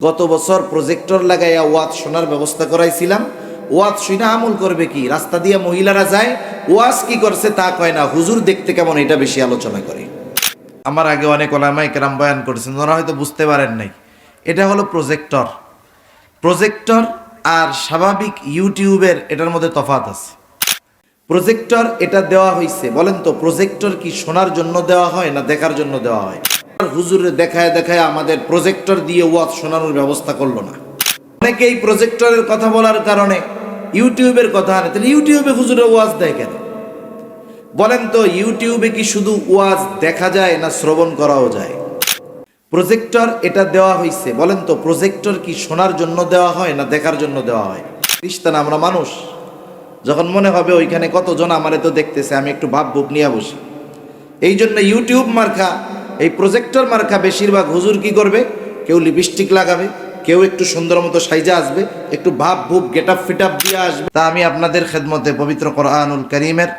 গত বছর প্রজেক্টর লাগাইয়া ওয়াজ শোনার ব্যবস্থা করাইছিলাম। ওয়াজ শুনে আমল করবে কি? রাস্তা দিয়ে মহিলারা যায়, ওয়াজ কি করছে তা কয় না, হুজুর দেখতে কেমন এটা বেশি আলোচনা করে। আমার আগে অনেক ওলামায়ে কেরাম বয়ান করেছেন, ওরা হয়তো বুঝতে পারেন নাই। এটা হলো প্রজেক্টর। প্রজেক্টর আর স্বাভাবিক ইউটিউবের এটার মধ্যে তফাৎ আছে। প্রজেক্টর এটা দেওয়া হয়েছে, বলেন তো প্রজেক্টর কি শোনার জন্য দেওয়া হয় না দেখার জন্য দেওয়া হয়? হুজুরে দেখায় দেখায় আমাদের প্রজেক্টর দিয়ে ওয়াজ শোনানোর ব্যবস্থা করলো না। অনেকেই প্রজেক্টরের কথা বলার কারণে ইউটিউবের কথা আনে, তাহলে ইউটিউবে হুজুরে ওয়াজ দেয় কেন? বলেন তো ইউটিউবে কি শুধু ওয়াজ দেখা যায় না শ্রবণ করাও যায়? প্রজেক্টর এটা দেওয়া হয়েছে, বলেন তো প্রজেক্টর কি শোনার জন্য দেওয়া হয় না দেখার জন্য দেওয়া হয়? খ্রিস্টান আমরা মানুষ, যখন মনে হবে ওইখানে কতজন আমারে তো দেখতেছে, আমি একটু ভাব ভুক নিয়ে বসি। এই জন্য ইউটিউব মার্কা, এই প্রজেক্টর মার্কা বেশিরভাগ হুজুর কি করবে? কেউ লিপস্টিক লাগাবে, কেউ একটু সুন্দর মতো সাইজা আসবে, একটু ভাব ভুক গেট আপ ফিট আপ দিয়ে আসবে। তা আমি আপনাদের খেদমতে পবিত্র কোরআনুল কারীমের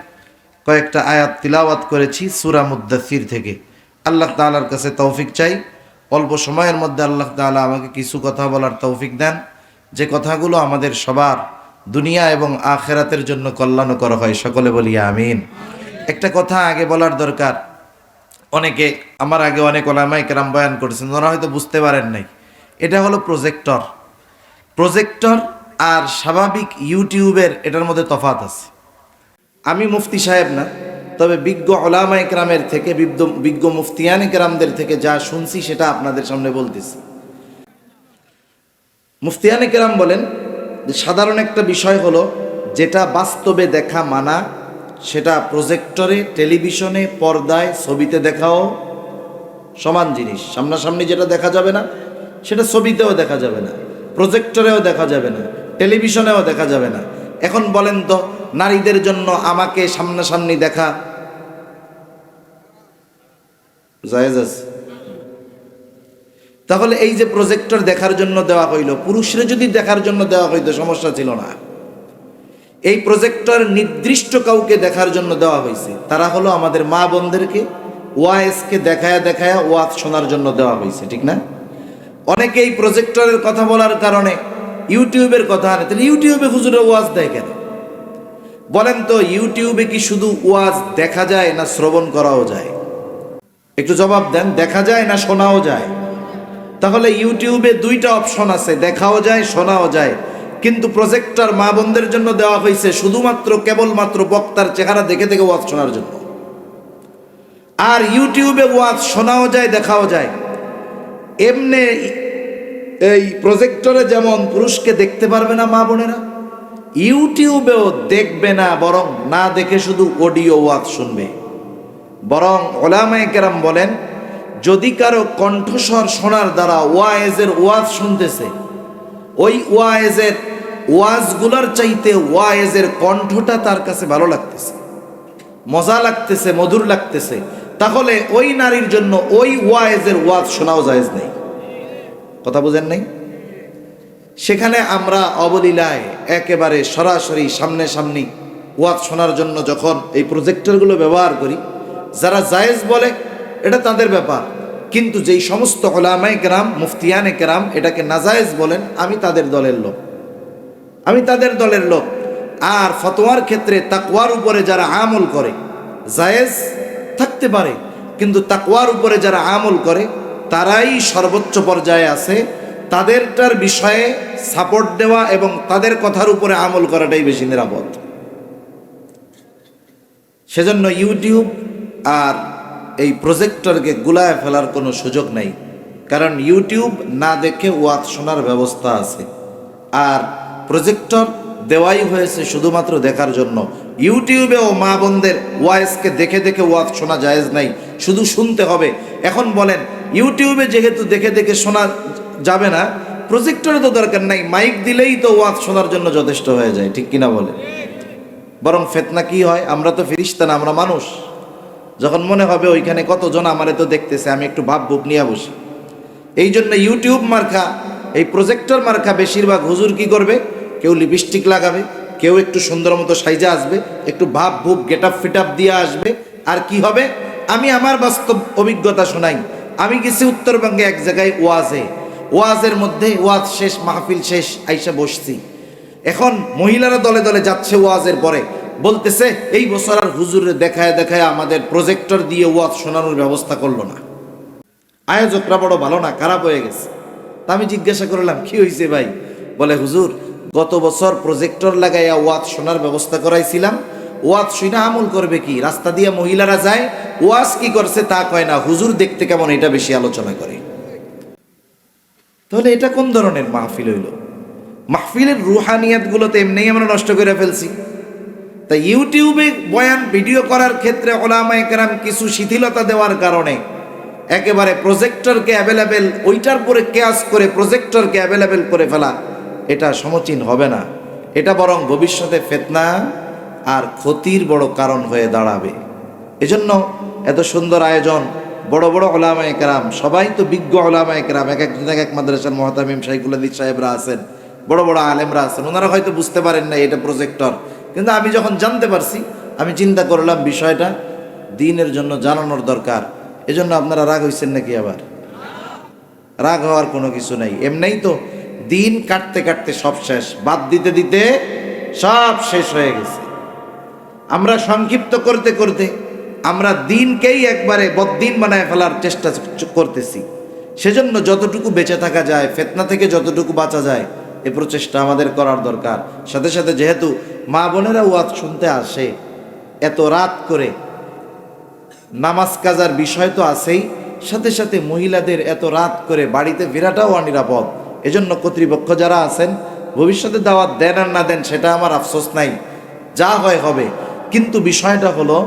কয়েকটা আয়াত তিলাওয়াত করেছি সূরা মুদ্দাসসির থেকে। আল্লাহ তাআলার কাছে তৌফিক চাই, অল্প সময়ের মধ্যে আল্লাহ তাআলা আমাকে কিছু কথা বলার তৌফিক দেন, যে কথাগুলো আমাদের সবার দুনিয়া এবং আখিরাতের জন্য কল্যাণকর হয়। সকলে বলি আমিন। একটা কথা আগে বলার দরকার, অনেকে আমার আগে অনেক ওলামায়ে কেরাম বয়ান করেছেন, ওরা হয়তো বুঝতে পারেন নাই। এটা হলো প্রজেক্টর। প্রজেক্টর আর স্বাভাবিক ইউটিউবের এটার মধ্যে তফাৎ আছে। আমি মুফতি সাহেব না, তবে বিজ্ঞ ওলামায়ে কেরামের থেকে, বিজ্ঞ মুফতিয়ানে কেরামদের থেকে যা শুনছি সেটা আপনাদের সামনে বলতেছি। মুফতিয়ানে কেরাম বলেন যে সাধারণ একটা বিষয় হলো, যেটা বাস্তবে দেখা মানা, সেটা প্রজেক্টরে, টেলিভিশনে, পর্দায়, ছবিতে দেখাও সমান জিনিস। সামনাসামনি যেটা দেখা যাবে না সেটা ছবিতেও দেখা যাবে না, প্রজেক্টরেও দেখা যাবে না, টেলিভিশনেও দেখা যাবে না। এখন বলেন তো নারীদের জন্য আমাকে সামনাসামনি দেখা জায়েজ আছে? তাহলে এই যে প্রজেক্টর দেখার জন্য দেওয়া হইল, পুরুষরা যদি দেখার জন্য দেওয়া হইতো সমস্যা ছিল না। এই প্রজেক্টর নির্দিষ্ট কাউকে দেখার জন্য দেওয়া হয়েছে, তারা হলো আমাদের মা বোনদেরকে ওয়াইজকে দেখায়া দেখায়া ওয়াজ শোনার জন্য দেওয়া হয়েছে, ঠিক না? অনেকেই প্রজেক্টরের কথা বলার কারণে ইউটিউবের কথা আনে, তাহলে ইউটিউবে হুজুরে ওয়াজ দেয় কেন? বলেন তো ইউটিউবে কি শুধু ওয়াজ দেখা যায় না শ্রবণ করাও যায়? একটু জবাব দেন, দেখা যায় না শোনাও যায়? তাহলে ইউটিউবে দুইটা অপশন আছে, দেখাও যায় শোনাও যায়। কিন্তু প্রজেক্টর মা বোনদের জন্য দেওয়া হয়েছে শুধুমাত্র কেবলমাত্র বক্তার চেহারা দেখে দেখে ওয়াজ শোনার জন্য। আর ইউটিউবে ওয়াজ শোনাও যায় দেখাও যায়। এমনি এই প্রজেক্টরে যেমন পুরুষকে দেখতে পারবে না মা বোনেরা, ইউটিউবেও দেখবে না, বরং না দেখে শুধু অডিও ওয়াজ শুনবে। বরং ওলামায়ে কেরাম বলেন, যদি কারো কণ্ঠস্বর শোনার দ্বারা ওয়াইজের ওয়াজ শুনতেছে, ওই ওয়াইজের ওয়াজগুলোর চাইতে ওয়াইজের কণ্ঠটা তার কাছে ভালো লাগতেছে, মজা লাগতেছে, মধুর লাগতেছে, তাহলে ওই নারীর জন্য ওই ওয়াইজের ওয়াজ শোনাও জায়েজ নেই। কথা বুঝেন নাই? সেখানে আমরা অবলীলায় একেবারে সরাসরি সামনাসামনি ওয়াজ শোনার জন্য যখন এই প্রজেক্টরগুলো ব্যবহার করি, যারা জায়েজ বলে এটা তাদের ব্যাপার, কিন্তু যেই সমস্ত ওলামায়ে কেরাম, মুফতিয়ানে কেরাম এটাকে নাজায়েজ বলেন, আমি তাদের দলের লোক। আর ফতোয়ার ক্ষেত্রে তাকওয়ার উপরে যারা আমল করে, জায়েজ থাকতে পারে, কিন্তু তাকওয়ার উপরে যারা আমল করে তারাই সর্বোচ্চ পর্যায়ে আছে। তাদেরটার বিষয়ে সাপোর্ট দেওয়া এবং তাদের কথার উপরে আমল করাটাই বেশি নিরাপদ। সেজন্য ইউটিউব আর এই প্রজেক্টরকে গুলায় ফেলার কোনো সুযোগ নেই, কারণ ইউটিউব না দেখে ওয়াজ শোনার ব্যবস্থা আছে, আর প্রজেক্টর দেওয়াই হয়েছে শুধুমাত্র দেখার জন্য। ইউটিউবেও মা বোনদের ওয়াইজকে দেখে দেখে ওয়াজ শোনা জায়েজ নাই, শুধু শুনতে হবে। এখন বলেন ইউটিউবে যেহেতু দেখে দেখে শোনা যাবে না, প্রজেক্টরে তো দরকার নাই, মাইক দিলেই তো ওয়াজ শোনার জন্য যথেষ্ট হয়ে যায়, ঠিক কিনা বলে? বরং ফিতনা কি হয়, আমরা তো ফেরেশতা না, আমরা মানুষ। যখন মনে হবে ওইখানে কতজন আমারে তো দেখতেছে, আমি একটু ভাব ভুক নিয়ে বসি। এই জন্য ইউটিউব মার্কা, এই প্রজেক্টর মার্কা বেশিরভাগ হুজুর কি করবে? কেউ লিপস্টিক লাগাবে, কেউ একটু সুন্দর মতো সাইজা আসবে, একটু ভাব ভুক গেট আপ ফিট আপ দিয়ে আসবে। আর কি হবে? আমি আমার বাস্তব অভিজ্ঞতা শোনাই। আমি গেছি উত্তরবঙ্গে এক জায়গায় ওয়াজে, ওয়াজের মধ্যে ওয়াজ শেষ, মাহফিল শেষ, আইসা বসছি। এখন মহিলারা দলে দলে যাচ্ছে ওয়াজের পরে, বলতেছে এই বছর আর হুজুরে দেখায় দেখায় আমাদের প্রজেক্টর দিয়ে ওয়াজ শোনানোর ব্যবস্থা করলো না। আয়োজকরা বড় ভালো না, খারাপ হয়ে গেছে। তা আমি জিজ্ঞাসা করলাম কি হয়েছে ভাই? বলে হুজুর গত বছর প্রজেক্টর লাগাইয়া ওয়াজ শোনার ব্যবস্থা করাইছিলাম, ওয়াজ শুনে আমল করবে কি? রাস্তা দিয়ে মহিলারা যায়, ওয়াজ কি করছে তা কয় না, হুজুর দেখতে কেমন এটা বেশি আলোচনা করে। তাহলে এটা কোন ধরনের মাহফিল হইল? মাহফিলের রুহানিয়াত গুলো তো এমনি আমরা নষ্ট করে ফেলছি। তাই ইউটিউবে বয়ান ভিডিও করার ক্ষেত্রে ওলামায়ে কেরাম কিছু শিথিলতা দেওয়ার কারণে একেবারে প্রজেক্টরকে অ্যাভেলেবেল, ওইটার পরে কেয়াস করে প্রজেক্টরকে অ্যাভেলেবেল করে ফেলা, এটা সমীচীন হবে না। এটা বরং ভবিষ্যতে ফিতনা আর ক্ষতির বড় কারণ হয়ে দাঁড়াবে। এজন্য এত সুন্দর আয়োজন, বড় বড় ওলামায়ে কেরাম, সবাই তো বিজ্ঞ ওলামায়ে কেরাম, এক একজন এক এক মাদ্রাসার মুহতামিম শাইখুল হাদিস সাহেবরা আছেন, বড় বড় আলেমরা আছেন, ওনারা হয়তো বুঝতে পারেন না এটা প্রজেক্টর। কিন্তু আমি যখন জানতে পারছি, আমি চিন্তা করলাম বিষয়টা দ্বীনের জন্য জানানোর দরকার। এজন্য আপনারা রাগ হইছেন নাকি? আবার রাগ হওয়ার কোনো কিছু নাই। এমনিই তো দিন কাটতে কাটতে সব শেষ, বাদ দিতে দিতে সব শেষ হয়ে গেছে। আমরা সংক্ষিপ্ত করতে করতে আমরা দিনকেই একবারে বদ্দিন বানায় ফেলার চেষ্টা করতেছি। সেজন্য যতটুকু বেঁচে থাকা যায়, ফিতনা থেকে যতটুকু বাঁচা যায়, এই প্রচেষ্টা আমাদের করার দরকার। সাথে সাথে যেহেতু মা বোনেরা ওয়াজ শুনতে আসে এত রাত করে, নামাজ কাজার বিষয় তো আছেই, সাথে সাথে মহিলাদের এত রাত করে বাড়িতে ফেরাটাও অনিরাপদ। এজন্য কর্তৃপক্ষ যারা আছেন, ভবিষ্যতে দাওয়াত দেন আর না দেন সেটা আমার আফসোস নাই, যা হয় হবে। কিন্তু বিষয়টা হলো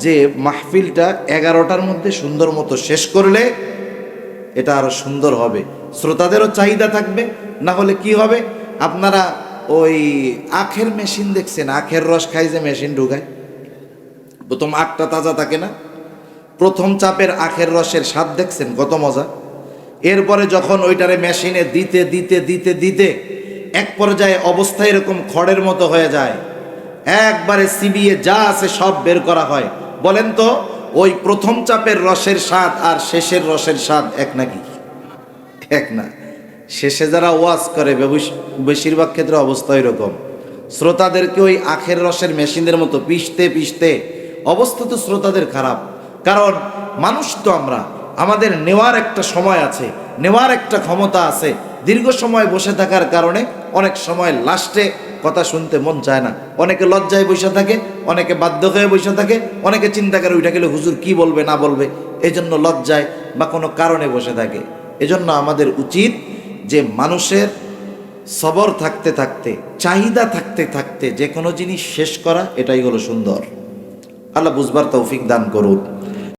যে মাহফিলটা 11টার মধ্যে সুন্দর মতো শেষ করলে এটা আরো সুন্দর হবে, শ্রোতাদেরও চাহিদা থাকবে। না হলে কি হবে? আপনারা ওই আখের মেশিন দেখছেন, আখের রস খাই যে মেশিন ঢুকায়, প্রথম আখটা তাজা থাকে না, প্রথম চাপের আখের রসের স্বাদ দেখছেন কত মজা। এরপরে যখন ওইটারে মেশিনে দিতে দিতে দিতে দিতে এক পর্যায়ে অবস্থা এরকম খড়ের মতো হয়ে যায়, একবারে চিবিয়ে যা আছে সব বের করা হয়। বলেন তো ওই প্রথম চাপের রসের স্বাদ আর শেষের রসের স্বাদ এক নাকি? এক না। শেষে যারা ওয়াজ করে বেশিরভাগ ক্ষেত্রে অবস্থা এরকম, শ্রোতাদেরকে ওই আখের রসের মেশিনের মতো পিষতে পিষতে অবস্থা তো শ্রোতাদের খারাপ। কারণ মানুষ তো আমরা, আমাদের নেওয়ার একটা সময় আছে, নেওয়ার একটা ক্ষমতা আছে। দীর্ঘ সময় বসে থাকার কারণে অনেক সময় লাস্টে কথা শুনতে মন চায় না। অনেকে লজ্জায় বসে থাকে, অনেকে বাধ্য হয়ে বসে থাকে, অনেকে চিন্তা করে উঠে গেলে হুজুর কি বলবে না বলবে, এই জন্য লজ্জায় বা কোনো কারণে বসে থাকে। এজন্য আমাদের উচিত যে মানুষের সবর থাকতে থাকতে, চাহিদা থাকতে থাকতে যে কোনো জিনিস শেষ করা, এটাই হলো সুন্দর। আল্লাহ বুঝবার তৌফিক দান করুন।